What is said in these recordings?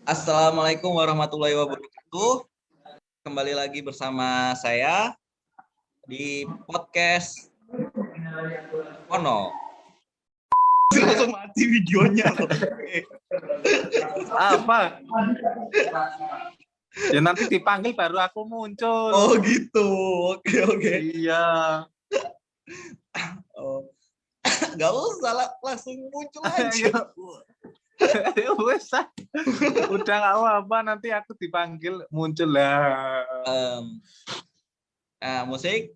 Assalamualaikum warahmatullahi wabarakatuh. Kembali lagi bersama saya di podcast Ono. Langsung mati videonya loh. Apa? Ya nanti dipanggil baru aku muncul. Oh gitu. Oke. Iya. Oh. Gak usah langsung muncul aja. Wes, udah nggak apa-apa, nanti aku dipanggil muncul lah. Musik.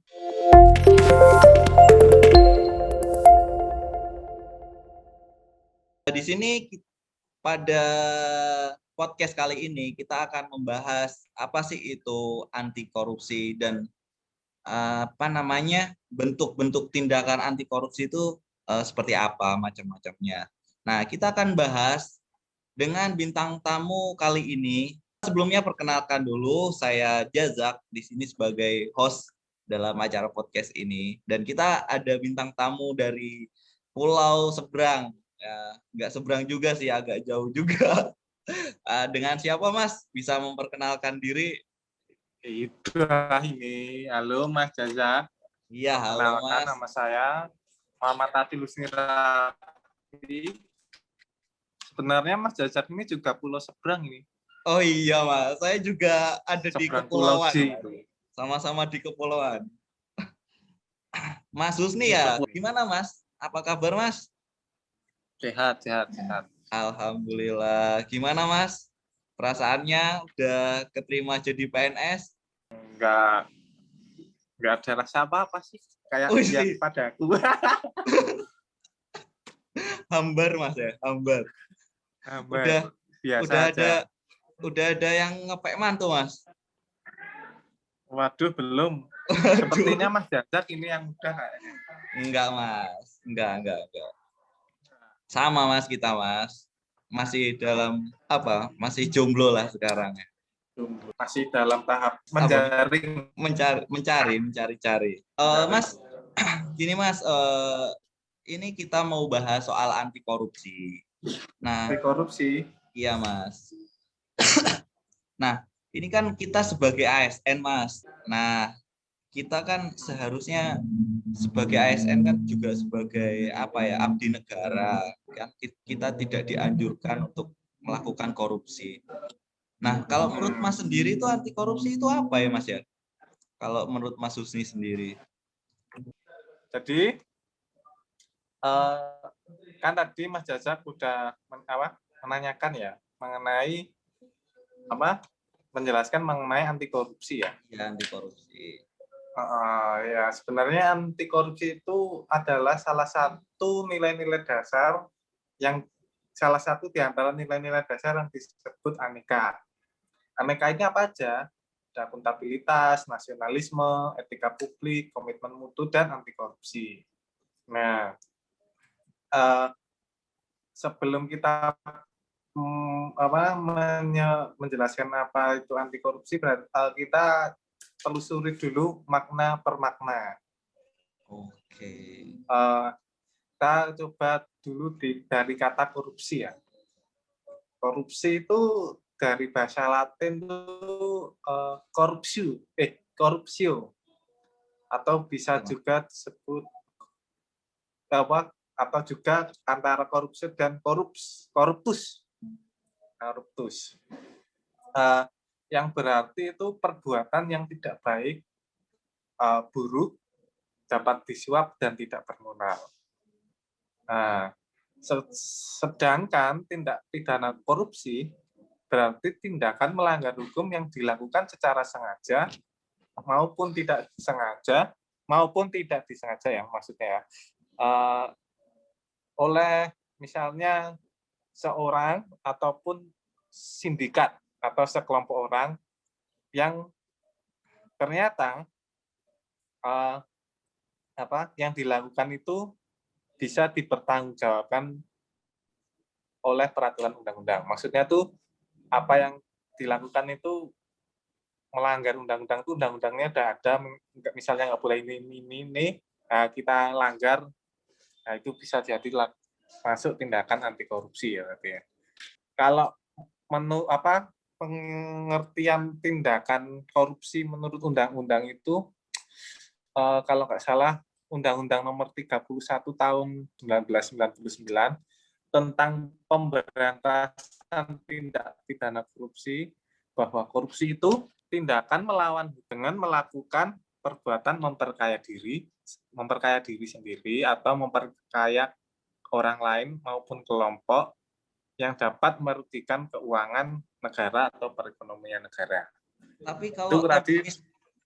Di sini pada podcast kali ini kita akan membahas apa sih itu anti korupsi dan bentuk-bentuk tindakan anti korupsi itu seperti apa macam-macamnya. Nah, kita akan bahas dengan bintang tamu kali ini. Sebelumnya perkenalkan dulu, saya Jazak di sini sebagai host dalam acara podcast ini, dan kita ada bintang tamu dari pulau seberang. Ya, nggak seberang juga sih, agak jauh juga. Dengan siapa Mas? Bisa memperkenalkan diri? Itu ini. Halo Mas Jaza. Iya, halo Perkenalkan, Mas. nama saya Muhammad Ati Lusnira. Sebenarnya Mas Jazak ini juga pulau seberang ini. Oh iya Mas, saya juga ada di Seberang Pulau kepulauan. J. Sama-sama di kepulauan. Mas Husni ya, gimana Mas? Apa kabar Mas? Sehat. Alhamdulillah. Gimana Mas? Perasaannya udah keterima jadi PNS? Enggak ada rasa apa-apa sih. Kayak yang padaku. Hambar Mas ya, hambar. Biasa Udah ada yang ngepek mantu Mas? Waduh, belum. Sepertinya Mas Jazak ini yang udah kayaknya. Enggak Mas, enggak. Sama Mas kita Mas. Masih dalam masih jomblo lah sekarang ya. Masih dalam tahap mencari. Mas, gini Mas, ini kita mau bahas soal anti korupsi. Nah, anti korupsi. Iya Mas. Nah, ini kan kita sebagai ASN Mas. Nah, kita kan seharusnya sebagai ASN kan juga sebagai abdi negara. Kan kita tidak dianjurkan untuk melakukan korupsi. Nah, kalau menurut Mas sendiri itu anti korupsi itu apa ya Mas ya? Kalau menurut Mas Husni sendiri? Jadi kan tadi Mas Jazak udah menanyakan ya mengenai menjelaskan mengenai anti korupsi ya. Ya, anti korupsi. Ya sebenarnya anti korupsi itu adalah salah satu nilai-nilai dasar yang salah satu di antara nilai-nilai dasar yang disebut Aneka. Aneka ini apa aja? Ada akuntabilitas, nasionalisme, etika publik, komitmen mutu, dan anti korupsi. Nah, sebelum kita menjelaskan apa itu anti korupsi, kita telusuri dulu makna per makna. Oke. Kita coba dulu dari kata korupsi ya. Korupsi itu dari bahasa Latin itu corruptio, atau bisa juga disebut atau juga antara korupsi dan corruptus. Yang berarti itu perbuatan yang tidak baik, buruk, dapat disuap dan tidak bermoral. Sedangkan tindak pidana korupsi berarti tindakan melanggar hukum yang dilakukan secara sengaja maupun tidak disengaja ya maksudnya oleh misalnya seorang ataupun sindikat atau sekelompok orang yang ternyata yang dilakukan itu bisa dipertanggungjawabkan oleh peraturan undang-undang. Maksudnya tuh apa yang dilakukan itu melanggar undang-undang itu undang-undangnya udah ada, misalnya nggak boleh ini, nah, kita langgar, nah itu bisa jadi masuk tindakan anti korupsi ya berarti ya. Kalau pengertian tindakan korupsi menurut undang-undang itu kalau nggak salah Undang-Undang Nomor 31 Tahun 1999 tentang pemberantasan tindak pidana korupsi, bahwa korupsi itu tindakan melawan dengan melakukan perbuatan memperkaya diri sendiri atau memperkaya orang lain maupun kelompok yang dapat merugikan keuangan negara atau perekonomian negara. Tapi Itu tadi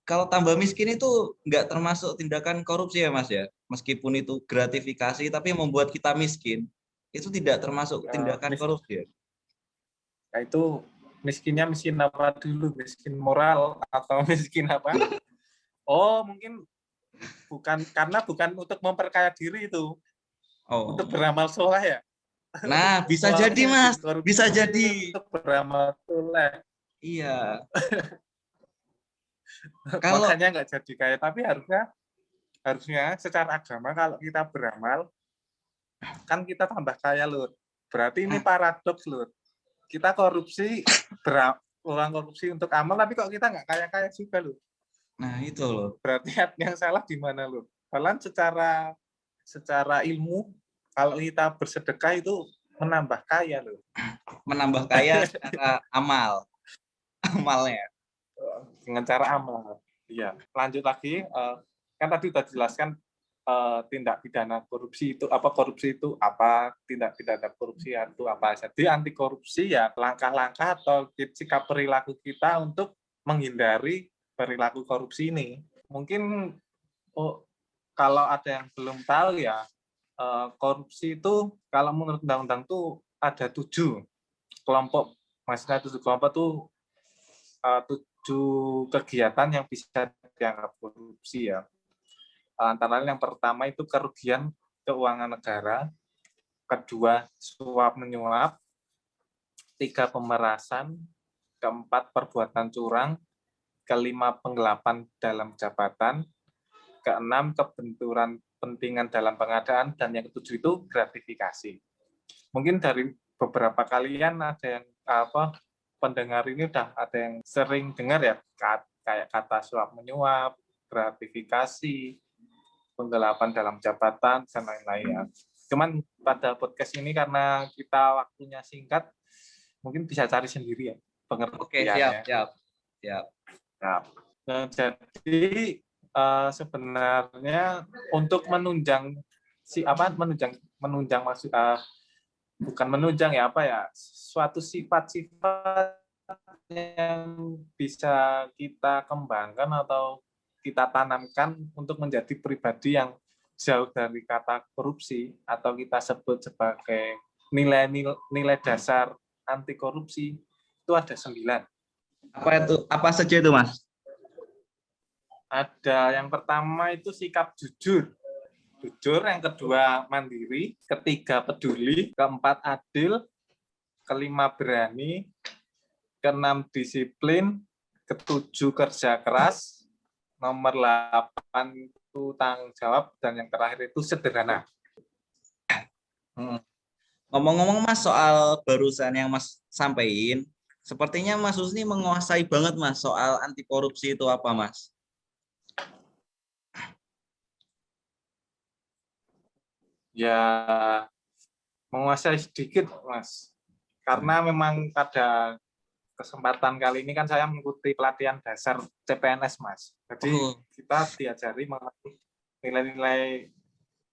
kalau tambah miskin itu nggak termasuk tindakan korupsi ya Mas ya? Meskipun itu gratifikasi tapi membuat kita miskin, itu tidak termasuk tindakan korupsi ya? Nah, itu miskinnya miskin apa dulu? Miskin moral atau miskin apa? Oh, mungkin bukan untuk memperkaya diri itu. Oh. Untuk beramal soleh ya. Nah, bisa jadi Mas, bisa jadi. Untuk beramal soleh. Iya. Makanya nggak jadi kaya, tapi harusnya secara agama kalau kita beramal kan kita tambah kaya, Lur. Berarti ini paradoks, Lur. Kita korupsi, uang korupsi untuk amal, tapi kok kita nggak kaya-kaya juga, Lur. Nah, itu loh. Berarti yang salah di mana, Lur? Bahkan secara ilmu, kalau kita bersedekah itu menambah kaya, Lur. Menambah kaya secara amalnya. Dengan cara amal. Iya. Lanjut lagi, kan tadi sudah dijelaskan tindak pidana korupsi itu apa, tindak pidana korupsi itu apa. Jadi anti korupsi ya langkah-langkah atau sikap perilaku kita untuk menghindari perilaku korupsi ini. Mungkin kalau ada yang belum tahu ya, korupsi itu kalau menurut undang-undang tuh ada 7 kelompok. Maksudnya 7 kelompok tuh 7 kegiatan yang bisa dianggap korupsi ya. Antara lain yang pertama itu kerugian keuangan negara, kedua suap menyuap, 3 pemerasan, keempat perbuatan curang, kelima penggelapan dalam jabatan, keenam kebenturan pentingan dalam pengadaan, dan yang ketujuh itu gratifikasi. Mungkin dari beberapa kalian ada yang pendengar ini udah ada yang sering dengar ya kayak kata suap menyuap, gratifikasi, penggelapan dalam jabatan, dan lain-lain ya. Cuman pada podcast ini karena kita waktunya singkat, mungkin bisa cari sendiri ya pengertiannya. Oke, siap. Nah, jadi sebenarnya untuk menunjang maksud bukan menunjang ya suatu sifat-sifat yang bisa kita kembangkan atau kita tanamkan untuk menjadi pribadi yang jauh dari kata korupsi atau kita sebut sebagai nilai dasar anti korupsi itu ada 9. Apa saja itu, Mas? Ada yang pertama itu sikap jujur, yang kedua mandiri, ketiga peduli, keempat adil, kelima berani, keenam disiplin, ketujuh kerja keras, nomor 8 itu tanggung jawab, dan yang terakhir itu sederhana. Ngomong-ngomong Mas soal barusan yang Mas sampaikan, sepertinya Mas Husni menguasai banget Mas soal anti korupsi itu apa Mas? Ya menguasai sedikit Mas, karena memang pada kesempatan kali ini kan saya mengikuti pelatihan dasar CPNS Mas. Jadi kita diajari mengenai nilai-nilai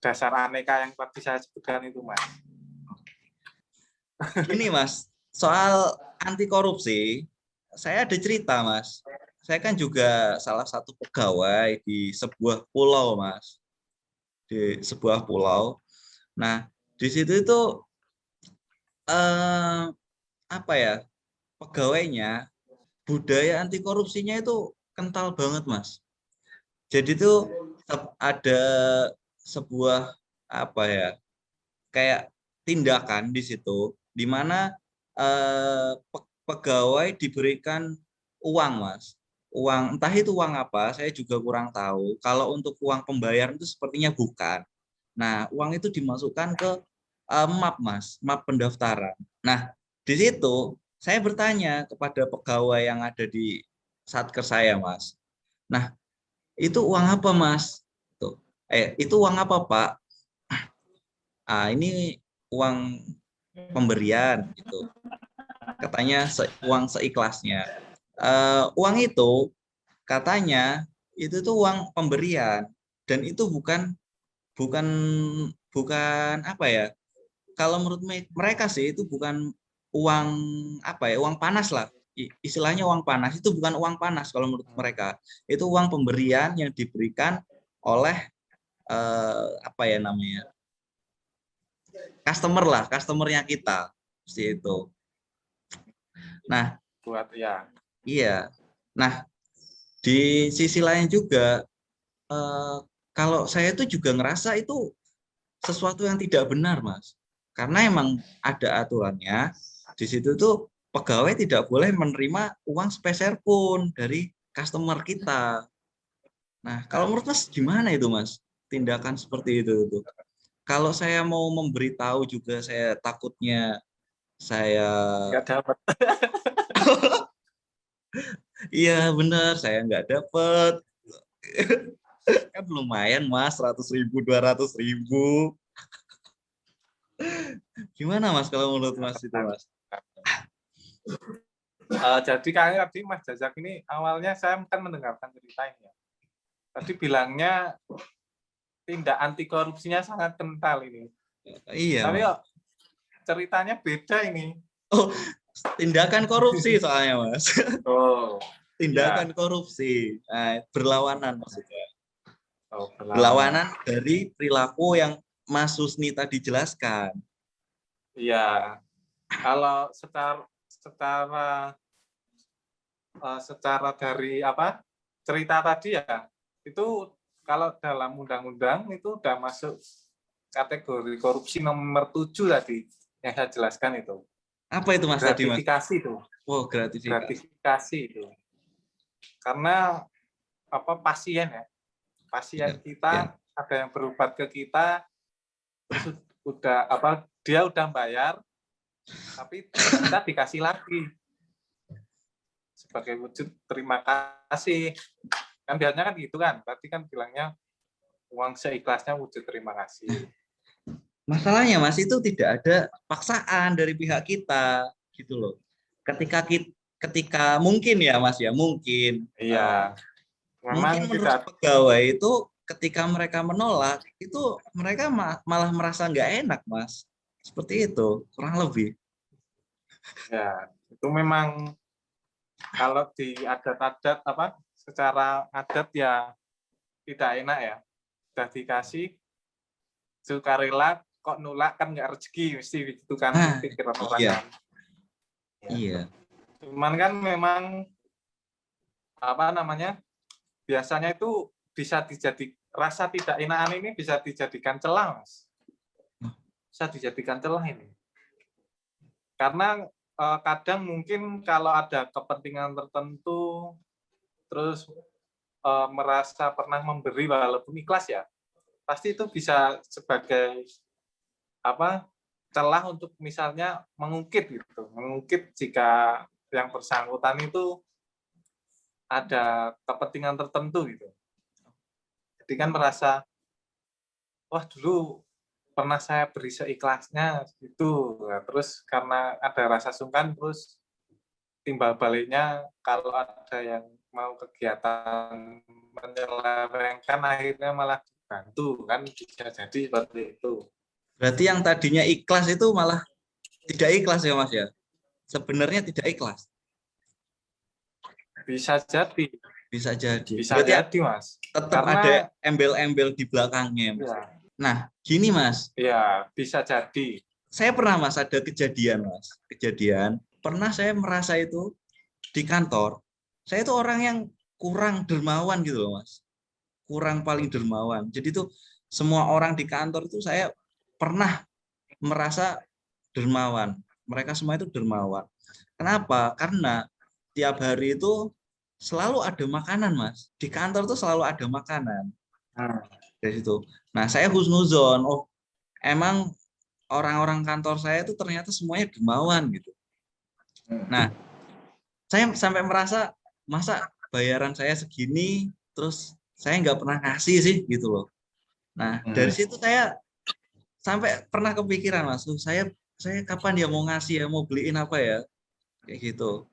dasar aneka yang tadi saya sebutkan itu Mas. Ini Mas, soal anti korupsi, saya ada cerita Mas. Saya kan juga salah satu pegawai di sebuah pulau Mas. Di sebuah pulau. Nah, di situ itu pegawainya budaya anti korupsinya itu kental banget Mas. Jadi itu ada sebuah kayak tindakan di situ di mana pegawai diberikan uang Mas. Uang, entah itu uang apa, saya juga kurang tahu. Kalau untuk uang pembayaran itu sepertinya bukan. Nah, uang itu dimasukkan ke map Mas, map pendaftaran. Nah, di situ saya bertanya kepada pegawai yang ada di Satker saya Mas. Nah, itu uang apa Mas? Tuh. Itu uang apa Pak? Ini uang pemberian gitu. Katanya uang seikhlasnya. Uang itu katanya itu tuh uang pemberian dan itu bukan bukan bukan apa ya? Kalau menurut mereka sih itu bukan uang apa ya? Uang panas lah. Istilahnya uang panas itu bukan uang panas kalau menurut mereka. Itu uang pemberian yang diberikan oleh apa ya namanya? Customer lah, customernya kita. Seperti itu. Nah, Buat ya. iya. Nah, di sisi lain juga kalau saya itu juga ngerasa itu sesuatu yang tidak benar, Mas. Karena emang ada aturannya. Di situ tuh pegawai tidak boleh menerima uang sepeser pun dari customer kita. Nah, kalau menurut Mas gimana itu, Mas? Tindakan seperti itu tuh. Kalau saya mau memberitahu juga saya takutnya saya Nggak dapat. iya benar saya nggak dapet kan lumayan Mas 100.000 200.000 gimana Mas kalau menurut Mas itu Mas? Jadi kayaknya tadi Mas Jajak ini awalnya saya kan mendengarkan cerita ini ya. Tadi bilangnya tindak anti korupsinya sangat kental ini. Iya Tapi Mas. kok ceritanya beda ini. Oh, tindakan korupsi soalnya Mas. Oh, Tindakan ya. korupsi. Nah, berlawanan maksudnya. Oh, berlawanan. Berlawanan dari perilaku yang Mas Husni tadi jelaskan. Iya. Kalau secara secara dari apa cerita tadi ya, itu kalau dalam undang-undang itu udah masuk kategori korupsi nomor 7 tadi yang saya jelaskan itu. Apa itu Mas tadi Mas? Gratifikasi itu. Oh, gratifikasi. Gratifikasi itu. Karena apa pasien ya, Ya, pasien ya. kita ada yang berobat ke kita, terus udah apa dia udah bayar, tapi kita dikasih lagi sebagai wujud terima kasih. Kan biasanya kan gitu kan, berarti kan bilangnya uang seikhlasnya wujud terima kasih. Masalahnya Mas itu tidak ada paksaan dari pihak kita gitu loh. Ketika mungkin ya Mas ya mungkin Iya, mungkin memang menurut tidak. pegawai itu ketika mereka menolak itu mereka malah merasa nggak enak Mas. Seperti itu kurang lebih. Ya, itu memang kalau di adat-adat apa secara adat ya tidak enak ya. Sudah dikasih sukarela kok nolak kan nggak rezeki mesti itu kan Nah, pikiran orang iya, kan. Ya. iya, Cuman kan memang apa namanya biasanya itu bisa rasa tidak enakan ini bisa dijadikan celah Mas. Bisa dijadikan celah ini. Karena kadang mungkin kalau ada kepentingan tertentu terus merasa pernah memberi walaupun ikhlas ya, pasti itu bisa sebagai apa celah untuk misalnya mengungkit gitu, mengungkit jika yang bersangkutan itu ada kepentingan tertentu gitu. Jadi kan merasa, wah dulu pernah saya beri seikhlasnya gitu, nah, terus karena ada rasa sungkan, terus timbal baliknya kalau ada yang mau kegiatan menyelewengkan akhirnya malah dibantu kan bisa jadi seperti itu. berarti yang tadinya ikhlas itu malah tidak ikhlas ya Mas ya. Sebenarnya tidak ikhlas. Bisa jadi, Bisa jadi. bisa Berarti jadi mas. tetap ada Karena embel-embel di belakangnya Mas. ya, Nah, gini Mas, ya bisa jadi. saya pernah Mas ada kejadian Mas. Kejadian, pernah saya merasa itu di kantor. Saya itu orang yang kurang dermawan gitu loh Mas. Kurang paling dermawan. Jadi tuh semua orang di kantor itu saya pernah merasa dermawan. Mereka semua itu dermawan. Kenapa? Karena tiap hari itu selalu ada makanan, Mas. Di kantor tuh selalu ada makanan. Hmm. Dari situ. Nah, saya husnuzon. Oh, emang orang-orang kantor saya itu ternyata semuanya dermawan gitu. Nah, saya sampai merasa masa bayaran saya segini terus saya nggak pernah ngasih sih gitu loh. Nah, dari situ saya sampai pernah kepikiran, Mas, saya kapan ya mau ngasih ya, mau beliin apa ya, kayak gitu.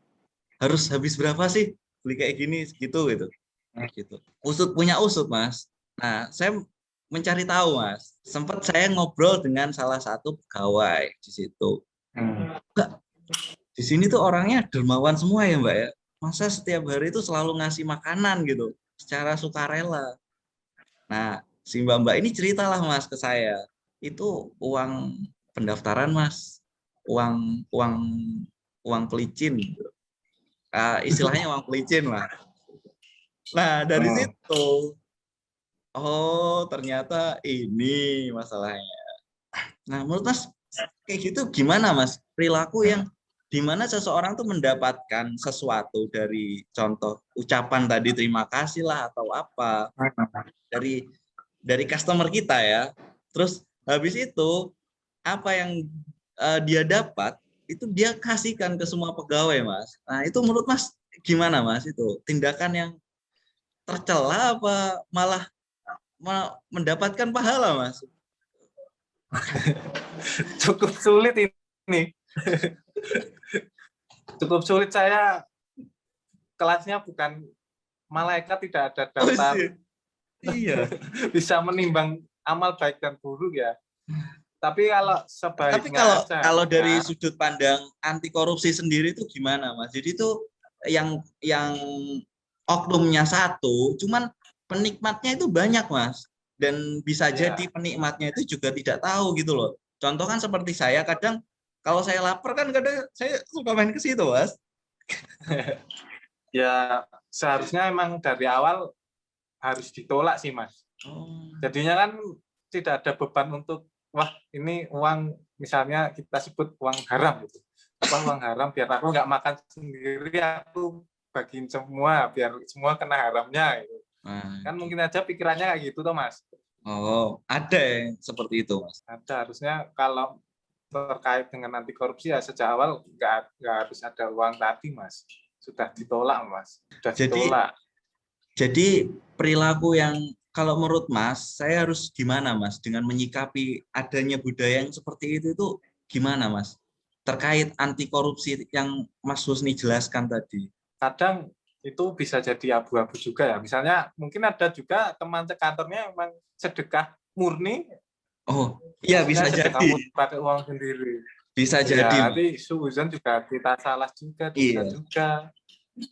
Harus habis berapa sih beli kayak gini gitu. Gitu. Usut punya usut, Mas. Nah, saya mencari tahu, Mas. Sempat saya ngobrol dengan salah satu pegawai di situ. Mbak, di sini tuh orangnya dermawan semua ya, Mbak ya. Masa setiap hari itu selalu ngasih makanan gitu, secara sukarela. Nah, si Mbak-Mbak ini ceritalah, Mas, ke saya. Itu uang pendaftaran, Mas. Uang uang uang pelicin gitu. Istilahnya uang pelicin lah. Nah, dari situ, oh ternyata ini masalahnya. Nah, menurut Mas, kayak gitu gimana, Mas? Perilaku yang dimana seseorang tuh mendapatkan sesuatu dari contoh ucapan tadi terima kasih lah atau apa dari customer kita ya. Terus habis itu apa yang dia dapat itu dia kasihkan ke semua pegawai, Mas. Nah, itu menurut Mas gimana, Mas? Itu tindakan yang tercela apa malah mendapatkan pahala, Mas? Cukup sulit ini. Cukup sulit, saya kelasnya bukan malaikat, tidak ada Oh, daftar iya. bisa menimbang amal baik dan buruk ya. Tapi kalau Tapi sebaiknya aja kalau dari Mas. sudut pandang anti korupsi sendiri itu gimana, Mas? Jadi itu yang oknumnya satu, cuman penikmatnya itu banyak, Mas. Dan bisa Ya, jadi penikmatnya itu juga tidak tahu gitu loh. Contoh kan seperti saya, kadang kalau saya lapar kan kadang saya suka main ke situ, Mas. ya seharusnya emang dari awal harus ditolak sih Mas. Oh. Jadinya kan tidak ada beban untuk wah ini uang, misalnya kita sebut uang haram gitu. Apa uang haram, biar aku nggak makan sendiri, aku bagiin semua biar semua kena haramnya gitu. Nah, Kan mungkin aja pikirannya kayak gitu tuh Mas. oh, ada yang seperti itu, Mas. Ada, harusnya kalau terkait dengan anti korupsi ya sejak awal nggak harus ada uang tadi Mas. Sudah ditolak Mas. Sudah Jadi ditolak. Jadi perilaku yang kalau menurut Mas, saya harus gimana Mas dengan menyikapi adanya budaya yang seperti itu gimana Mas? Terkait anti korupsi yang Mas Husni jelaskan tadi. Kadang itu bisa jadi abu-abu juga ya. Misalnya mungkin ada juga teman sekantornya memang sedekah murni, Oh, iya bisa maksudnya sedekah jadi. murni pakai uang sendiri. Bisa Ya jadi, Mas. nanti suuzon juga kita salah juga, dosa Iya. juga.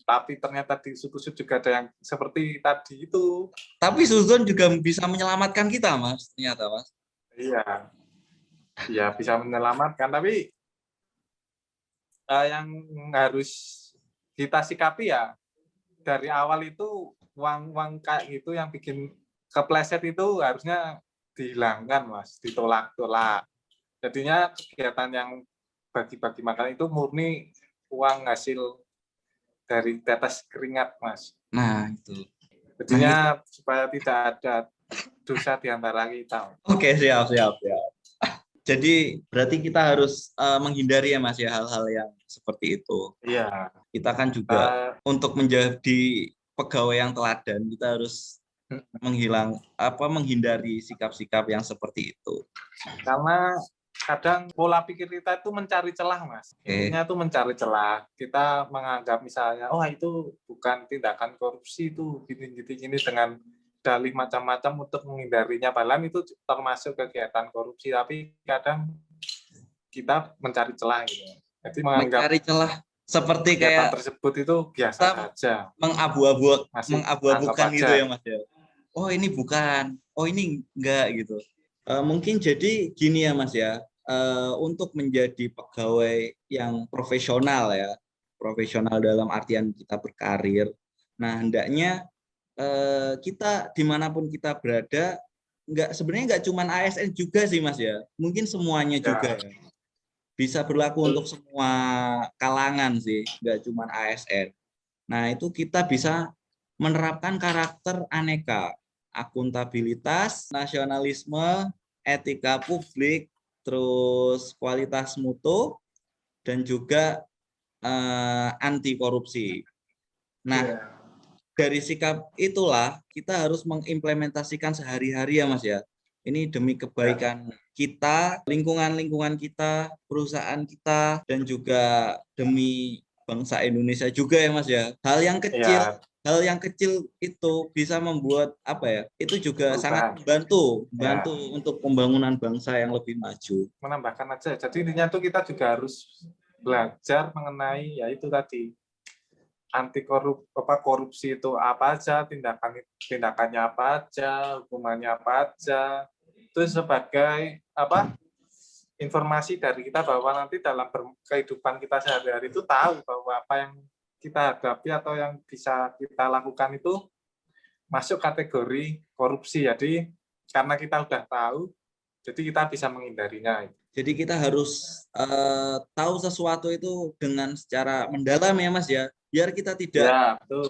Tapi ternyata di suku juga ada yang seperti tadi itu. Tapi Suzon juga bisa menyelamatkan kita, Mas. Ternyata, Mas. Iya, ya bisa menyelamatkan. Tapi yang harus kita sikapi ya dari awal itu uang-uang kayak gitu yang bikin kepleset itu harusnya dihilangkan Mas, ditolak-tolak. Jadinya kegiatan yang bagi-bagi makanan itu murni uang hasil dari tetes keringat Mas. Nah, itu. Nah, itu. Jadinya supaya tidak ada dosa di antara kita. Oke, siap. Jadi berarti kita harus menghindari ya Mas ya hal-hal yang seperti itu. Iya. Kita kan juga untuk menjadi pegawai yang teladan kita harus menghindari sikap-sikap yang seperti itu. Karena kadang pola pikir kita itu mencari celah Mas. Intinya itu mencari celah. Kita menganggap misalnya, oh itu bukan tindakan korupsi, itu gini dengan dalih macam-macam untuk menghindarinya. Padahal itu termasuk kegiatan korupsi, tapi kadang kita mencari celah gitu. Jadi menganggap Mencari celah seperti kegiatan kayak tersebut itu biasa kita saja. Masih anggap mengabu-abukan gitu aja. ya Mas ya. Oh ini bukan, oh ini enggak gitu. Mungkin jadi gini ya Mas ya, untuk menjadi pegawai yang profesional ya, profesional dalam artian kita berkarir. Nah hendaknya kita dimanapun kita berada, sebenarnya nggak cuma ASN juga sih Mas ya, mungkin semuanya juga ya. Bisa berlaku untuk semua kalangan sih, nggak cuma ASN. Nah, itu kita bisa menerapkan karakter aneka, akuntabilitas, nasionalisme, etika publik, terus kualitas mutu, dan juga anti korupsi. Nah, Iya. dari sikap itulah kita harus mengimplementasikan sehari-hari ya Mas ya. Ini demi kebaikan kita, lingkungan-lingkungan kita, perusahaan kita, dan juga demi bangsa Indonesia juga ya Mas ya. Iya, Hal yang kecil itu bisa membuat apa ya? Itu juga sangat perubahan. Ya, membantu untuk pembangunan bangsa yang lebih maju. menambahkan aja. Jadi intinya tuh kita juga harus belajar mengenai ya itu tadi korupsi itu apa aja, tindakannya apa aja, hukumannya apa aja. Itu sebagai informasi dari kita bahwa nanti dalam kehidupan kita sehari-hari itu tahu bahwa apa yang kita hadapi atau yang bisa kita lakukan itu masuk kategori korupsi. Jadi karena kita udah tahu, jadi kita bisa menghindarinya. Jadi kita harus tahu sesuatu itu dengan secara mendalam ya Mas ya, biar kita tidak Ya, betul.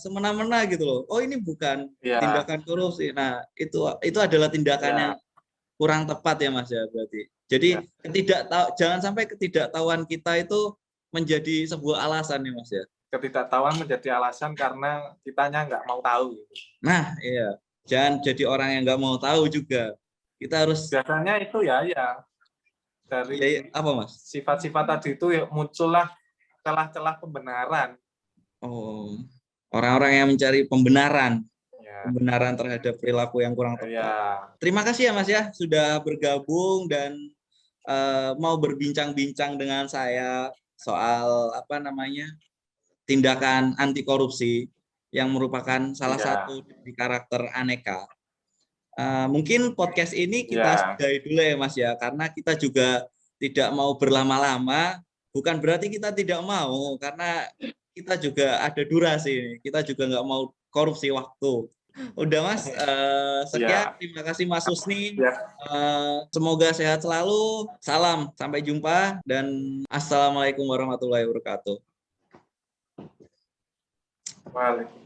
semena-mena gitu loh. Oh ini bukan Ya, tindakan korupsi. Nah itu adalah tindakan yang ya, kurang tepat ya Mas ya berarti. Jadi ya. jangan sampai ketidaktahuan kita itu menjadi sebuah alasan ya Mas ya. Ketidaktahuan menjadi alasan karena kitanya nggak mau tahu. Nah iya, jangan jadi orang yang nggak mau tahu juga. Kita harus Biasanya itu ya ya, dari apa Mas? sifat-sifat tadi itu ya muncullah celah-celah pembenaran. Oh, orang-orang yang mencari pembenaran. Ya, Pembenaran terhadap perilaku yang kurang tepat. ya, Terima kasih ya Mas ya sudah bergabung dan mau berbincang-bincang dengan saya soal tindakan anti korupsi yang merupakan salah ya, satu di karakter Aneka. Mungkin podcast ini kita ya. sudahi dulu ya Mas ya, karena kita juga tidak mau berlama-lama. Bukan berarti kita tidak mau, karena kita juga ada durasi. Kita juga nggak mau korupsi waktu. Udah Mas, sekian. Ya, Terima kasih Mas Husni. ya, Semoga sehat selalu. Salam, sampai jumpa dan assalamualaikum warahmatullahi wabarakatuh. Waalaikumsalam.